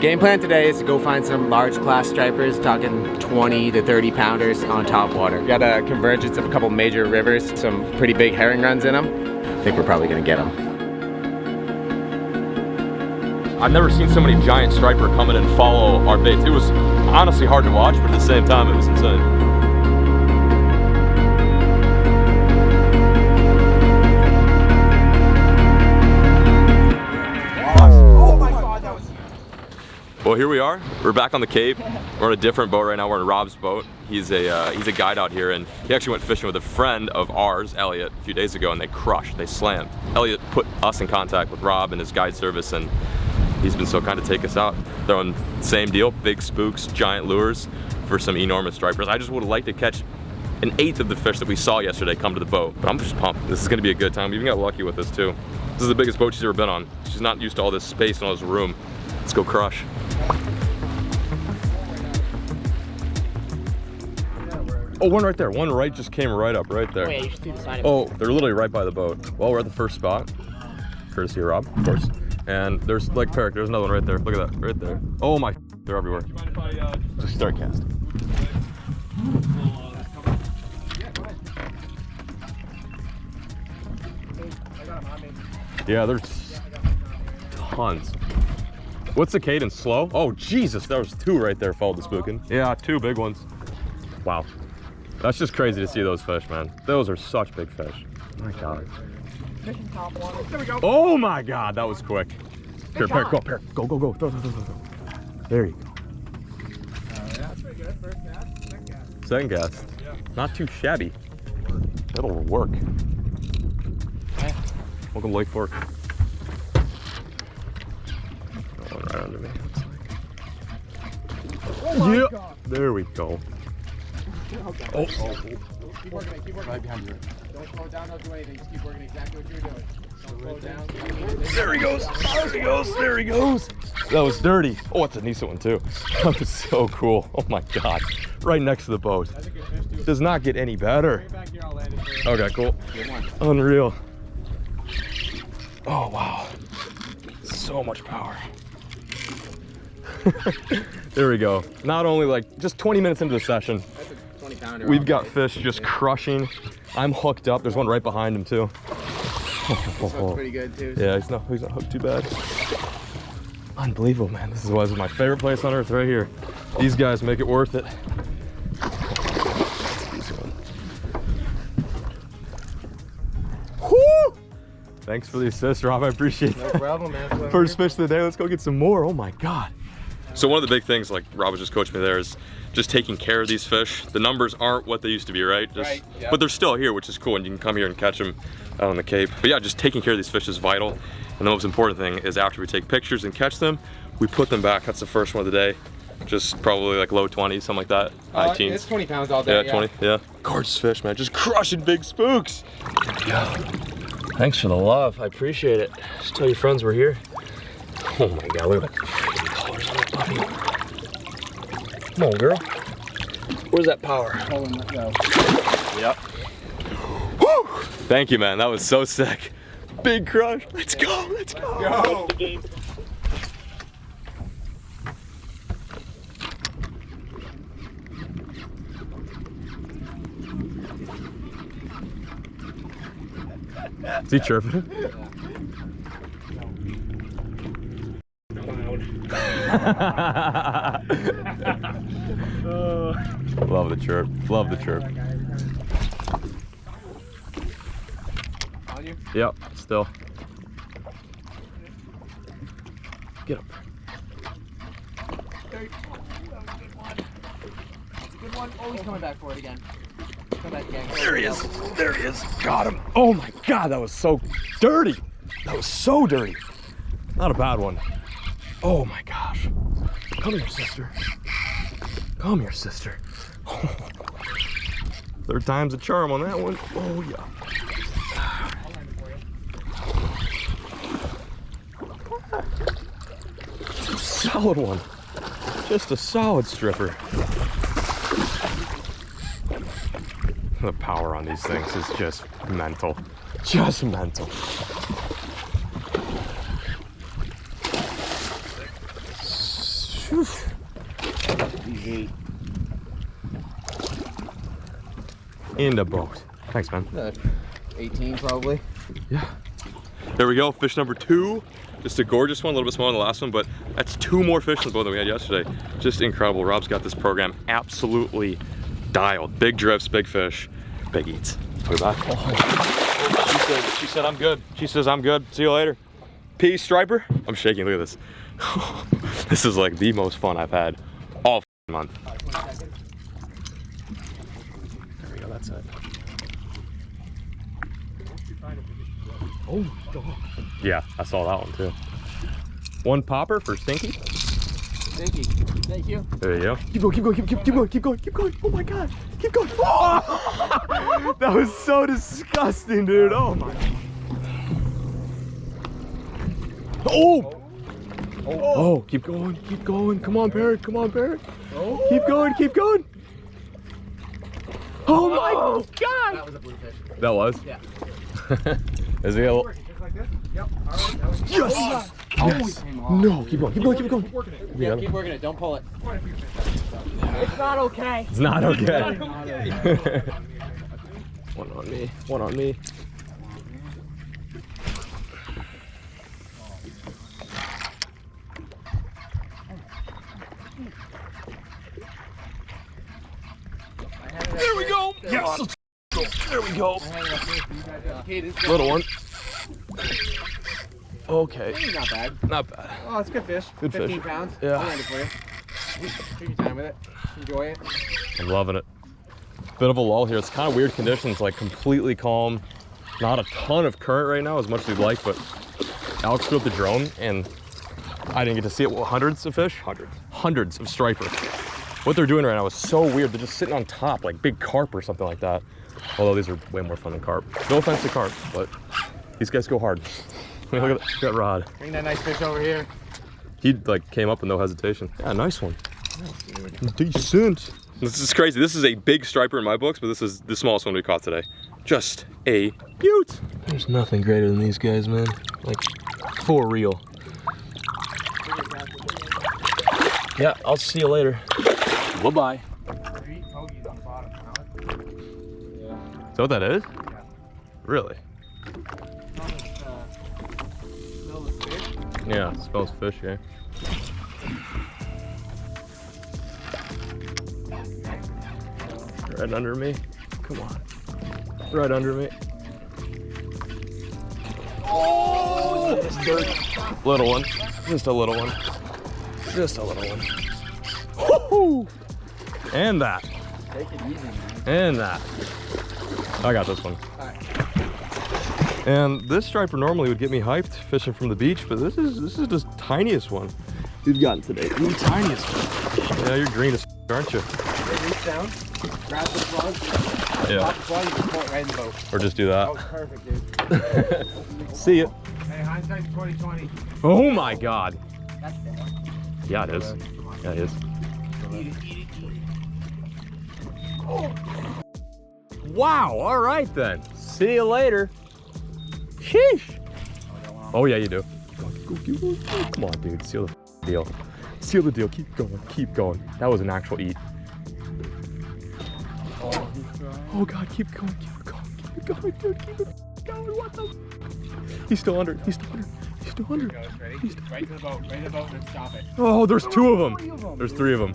Game plan today is to go find some large class stripers, talking 20 to 30 pounders on Topwater. Got a convergence of a couple major rivers, some pretty big herring runs in them. I think we're probably gonna get them. I've never seen so many giant striper come in and follow our baits. It was honestly hard to watch, but at the same time, it was insane. Well, here we are. We're back on the Cape. We're on a different boat right now. We're on Rob's boat. He's a guide out here, and he actually went fishing with a friend of ours, Elliot, a few days ago, and they crushed. They slammed. Elliot put us in contact with Rob and his guide service, and he's been so kind to take us out. Throwing same deal, big spooks, giant lures for some enormous stripers. I just would have liked to catch an eighth of the fish that we saw yesterday come to the boat, but I'm just pumped. This is gonna be a good time. We even got lucky with this too. This is the biggest boat she's ever been on. She's not used to all this space and all this room. Let's go crush. Oh, one right there. One right just came right up right there. Oh, yeah, you should see the side of it. Oh, they're literally right by the boat. Well, we're at the first spot, courtesy of Rob, of course. And there's like Perrick, there's another one right there. Look at that, right there. Oh my, they're everywhere. Just start casting. Yeah, there's tons. What's the cadence? Slow? Oh Jesus, there was two right there followed the spooking. Yeah, two big ones. Wow. That's just crazy to see those fish, man. Those are such big fish. My God. There we go. Oh my God, that was quick. Here, Perrick, go, Perrick. Go, go, go. Throw. There you go. Yeah, that's pretty good. First cast, second cast. Second cast. Yeah. Not too shabby. It'll work. Welcome to Lake Fork. That one right under me. Oh my Yep. God. There we go. Okay. Oh. Keep working it, keep working Right it. behind you. Don't slow down, don't do anything. Just keep working exactly what you're doing. Don't slow down. There he goes. There he goes. There he goes. That was dirty. Oh, it's a decent one too. That was so cool. Oh my God. Right next to the boat. That's a good fish too. Does not get any better. Bring it back here, I'll land it for you. Okay, cool. Good one. Unreal. Oh wow. So much power. There we go. Not only like just 20 minutes into the session, That's a 20 pounder. we've got fish just crushing. I'm hooked up. There's one right behind him too. This one's pretty good too. Yeah, he's not hooked too bad. Unbelievable, man. This was my favorite place on earth right here. These guys make it worth it. Woo! Thanks for the assist, Rob. I appreciate No that. problem, man. First fish of the day. Let's go get some more. Oh my God. So one of the big things, like Rob was just coaching me there, is just taking care of these fish. The numbers aren't what they used to be, right? Right, yeah. But they're still here, which is cool, and you can come here and catch them out on the Cape. But yeah, just taking care of these fish is vital. And the most important thing is after we take pictures and catch them, we put them back. That's the first one of the day. Just probably like low 20s, something like that. High teens. It's 20 pounds all day. Yeah, 20, yeah. Gorgeous fish, man. Just crushing big spooks. Yeah. Thanks for the love. I appreciate it. Just tell your friends we're here. Oh my God, look at the freaking colors on that puppy. Come on, girl. Where's that power? Oh, and let go. Yep. Woo! Thank you, man. That was so sick. Big crush. Let's go. Let's go. Go. Is he chirping? Love the chirp. Love the chirp. On you? Yep, still. Get up. There. That was a good one. That's a good one. Oh, he's coming back for it again. Come back again. There he is. There he is. Got him. Oh my God, that was so dirty. That was so dirty. Not a bad one. Oh my gosh. Come here, sister. Come here, sister. Third time's a charm on that one. Oh yeah. I'll land it for you. Solid one. Just a solid stripper. The power on these things is just mental. Just mental. 28. In the boat. Thanks, man. 18 probably. Yeah. There we go, fish number 2. Just a gorgeous one, a little bit smaller than the last one, but that's 2 more fish than the boat that we had yesterday. Just incredible. Rob's got this program absolutely dialed. Big drifts, big fish, big eats. Put it back. Oh. She said I'm good. She says I'm good. See you later. Peace, striper. I'm shaking, look at this. This is like the most fun I've had all month. There we go, that's it. Oh, God. Yeah, I saw that one too. 1 popper for Stinky. Thank you. Thank you. There you go. Keep going, keep going, keep going, keep going, keep going. Oh my God, keep going. Oh! That was so disgusting, dude. Oh my. Oh! Oh, keep going, keep going. Come on, Parrot, come on, Parrot. Oh. Keep going, keep going. Oh my God! That was a bluefish. That was? Yeah. Is he a little... Just like this? Yep. All right. That was Yes! yes. No, keep going, keep going, keep going. Yeah, keep working it. Don't pull it. It's not okay. It's not okay. Not okay. One on me, one on me. There we go. Yes, let's go. There we go. Little one. Okay. Not bad. Not bad. Oh, it's good fish. Good 15 fish. pounds. Yeah. I'll land it for you. Take your time with it. Enjoy it. I'm loving it. Bit of a lull here. It's kind of weird conditions, like completely calm. Not a ton of current right now, as much as you'd like, but Alex threw up the drone and I didn't get to see it. Well, hundreds of fish? Hundreds of striper. What they're doing right now is so weird. They're just sitting on top, like big carp or something like that. Although these are way more fun than carp. No offense to carp, but these guys go hard. Look at that rod. Bring that nice fish over here. He like came up with no hesitation. Yeah, nice one. Decent. This is crazy. This is a big striper in my books, but this is the smallest one we caught today. Just a beaut. There's nothing greater than these guys, man. Like, for real. Yeah, I'll see you later. Bye-bye. Is that what that is? Yeah. Really? Yeah, it smells fish, yeah. Right under me. Come on. Right under me. Oh! Little one. Just a little one. Just a little one. Woohoo! And that. Take it easy, man. And that. I got this one. Alright. And this striper normally would get me hyped fishing from the beach, but this is the tiniest one you've gotten today. The tiniest one. Yeah, you're green as aren't you? Reach down, grab the plug, Yeah. pop the plug, and just pull it right in the boat. Or just do That that. was perfect, dude. See ya. Hey, hindsight's 20/20. Oh my God. That's the one. Yeah, it is. Yeah, it is. Eat it, eat it, eat it. Oh. Wow, all right then. See you later. Sheesh. Oh yeah, you do. Keep going. Come on, dude. Seal the deal. Seal the deal. Keep going. Keep going. That was an actual eat. Oh God, keep going. Keep going. Keep going, dude. Keep it going. What the? He's still under. He's still under. He's still under. Ready? Right to the boat. Right to the boat and stop it. Oh, there's 2 of them. There's 3 of them.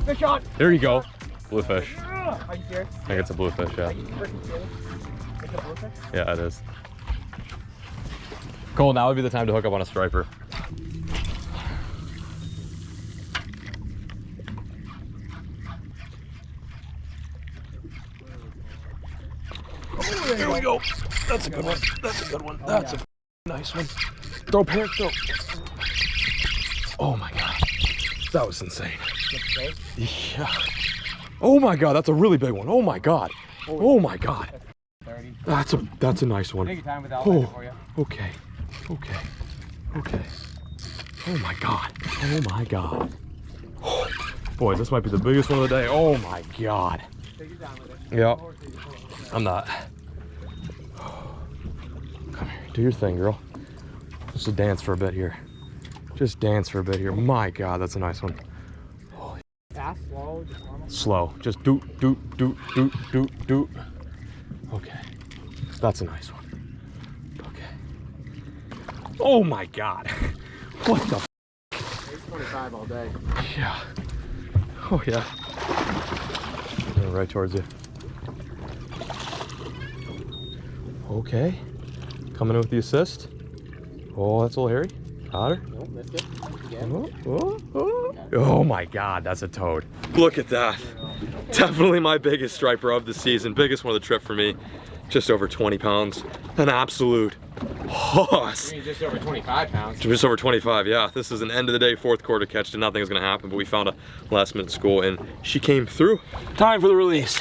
Fish on! There you go. Bluefish. Are you serious? I think it's a bluefish, yeah. Are you freaking serious? It's a bluefish? Yeah, it is. Cole, now would be the time to hook up on a striper. There we go. That's a good one. That's a good one. That's a nice one. Throw, Parrot, throw. Oh my God. That was insane. Yeah. Oh my God, that's a really big one. Oh my God. Oh my God. 30. That's a nice one. Take your time with that. I'll land it for you. Okay. Okay. Okay. Oh my God. Oh my God. Oh, boys, this might be the biggest one of the day. Oh my God. Take your time with it. Yep. I'm not. Come here. Do your thing, girl. Just dance for a bit here. Just dance for a bit here. My God, that's a nice one. Holy. Fast, slow, just normal. Slow. Just doot, doot, doot, doot, doot, doot. Okay. That's a nice one. Okay. Oh my God. What the f? 25 all day. Yeah. Oh yeah. Right towards you. Okay. Coming in with the assist. Oh, that's a little hairy. Got her. Nope, missed it. Again. Oh my God, that's a toad. Look at that. Definitely my biggest striper of the season. Biggest one of the trip for me. Just over 20 pounds. An absolute hoss. I mean, just over 25 pounds. Just over 25, yeah. This is an end of the day, fourth quarter catch. Nothing was gonna happen, but we found a last minute school and she came through. Time for the release.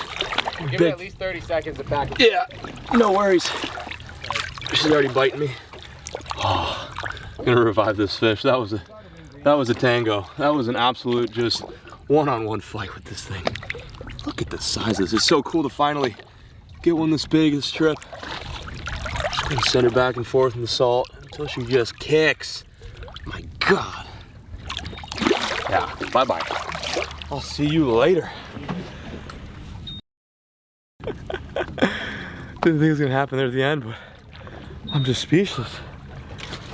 Give it at least 30 seconds to pack it. Yeah, no worries. She's already biting me. Oh, I'm gonna revive this fish. That was a tango. That was an absolute just one-on-one fight with this thing. Look at the size of this. It's so cool to finally get one this big this trip. Just gonna send her back and forth in the salt until she just kicks. My God. Yeah, bye-bye. I'll see you later. Didn't think it was gonna happen there at the end, but I'm just speechless.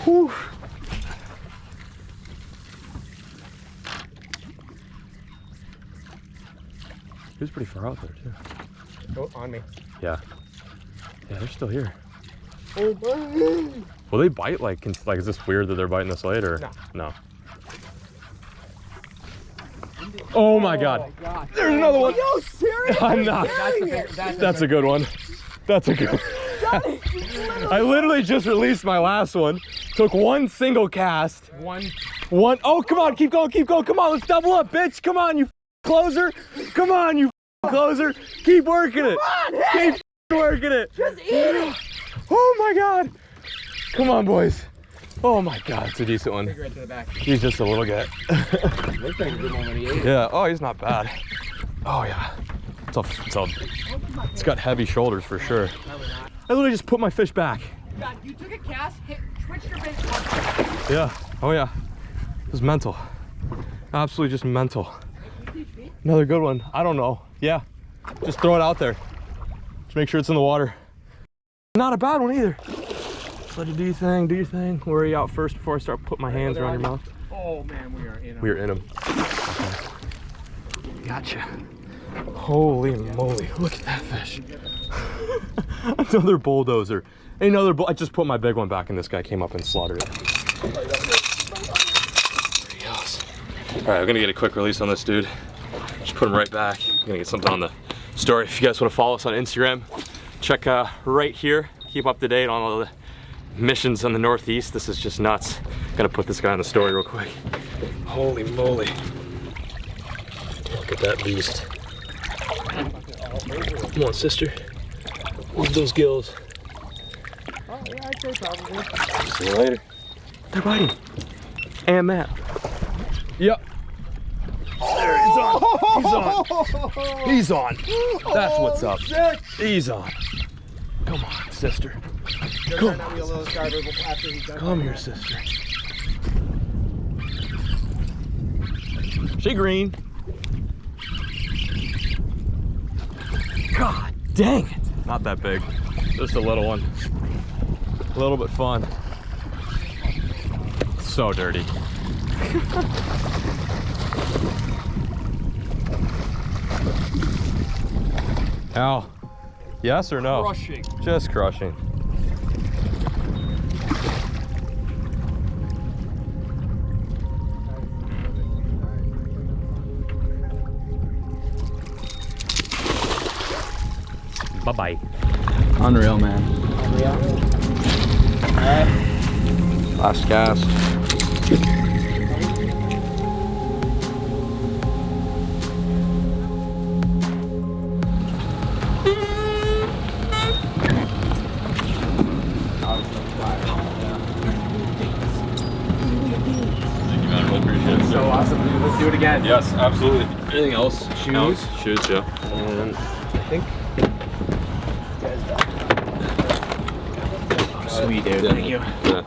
Whew. He was pretty far out there too. Oh, on me. Yeah. Yeah, they're still here. Oh, my. Will they bite like is this weird that they're biting this late or? No. No. Oh my God. God. There's another one. Yo, serious? I'm not. That's a good one. That's a good one. I literally just released my last one. Took one single cast. One. Oh, come on, keep going, keep going. Come on, let's double up, bitch. Come on, you closer. Come on, you closer. Keep working it. Keep working it. Just eat it. Oh my God. Come on, boys. Oh my God, it's a decent one. Right to the back. He's just a little guy. Looks like a good one when he ate it. Yeah, oh, he's not bad. Oh yeah. It's got heavy shoulders for sure. I literally just put my fish back. God, you took a cast, twitched your bait. Yeah, oh yeah. It was mental. Absolutely just mental. Another good one. I don't know. Yeah, just throw it out there. Just make sure it's in the water. Not a bad one either. Just let it do your thing, do your thing. Worry out first before I start putting my hands around your mouth. Oh man, we are in him. We are in them. Okay. Gotcha. Holy moly, look at that fish. Another bulldozer. I just put my big one back and this guy came up and slaughtered it. There he goes. All right, I'm gonna get a quick release on this dude. Just put him right back. I'm gonna get something on the story. If you guys wanna follow us on Instagram, check right here. Keep up to date on all the missions on the Northeast. This is just nuts. Gonna put this guy on the story real quick. Holy moly. Look at that beast. Come on, sister. Move those gills. Oh yeah, I'd say probably. See you later. They're biting. And Matt. Yep. There, he's on. He's on. That's what's up. He's on. Come on, sister. Come on. Come here, sister. She green. God dang it. Not that big. Just a little one. A little bit fun. So dirty. Al, yes or no? Crushing. Just crushing. Bye-bye. Unreal, man. Unreal. Last cast. So awesome to do this. do it again. Yes, absolutely. Anything else? Shoes? Shoes, yeah. And I think. Oh, sweet, dude. Thank you. Yeah.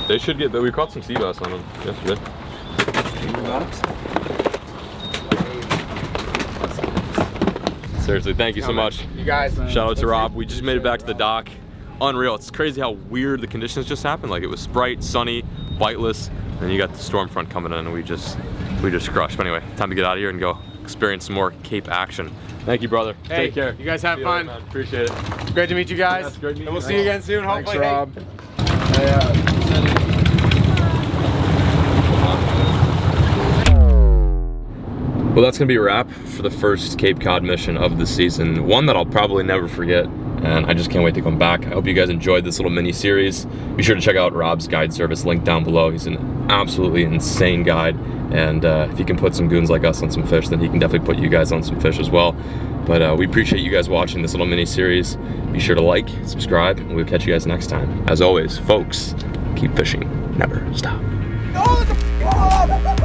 They should get. We caught some sea bass on them yesterday. Seriously, thank you so much. You guys. Shout out to Rob. We just made it back to the dock. Unreal. It's crazy how weird the conditions just happened. Like it was bright, sunny, biteless, and you got the storm front coming in, and we just crushed. But anyway, time to get out of here and go experience some more Cape action. Thank you, brother. Hey, take care. You guys have fun. Man. Appreciate it. It's great to meet you guys. Yeah, it's great to meet and we'll you. see you again soon. Thanks, Hopefully. Rob. Well, that's gonna be a wrap for the first Cape Cod mission of the season. One that I'll probably never forget, and I just can't wait to come back. I hope you guys enjoyed this little mini series. Be sure to check out Rob's guide service, link down below. He's an absolutely insane guide, and if he can put some goons like us on some fish, then he can definitely put you guys on some fish as well. But we appreciate you guys watching this little mini series. Be sure to like, subscribe, and we'll catch you guys next time. As always, folks, keep fishing, never stop. Oh,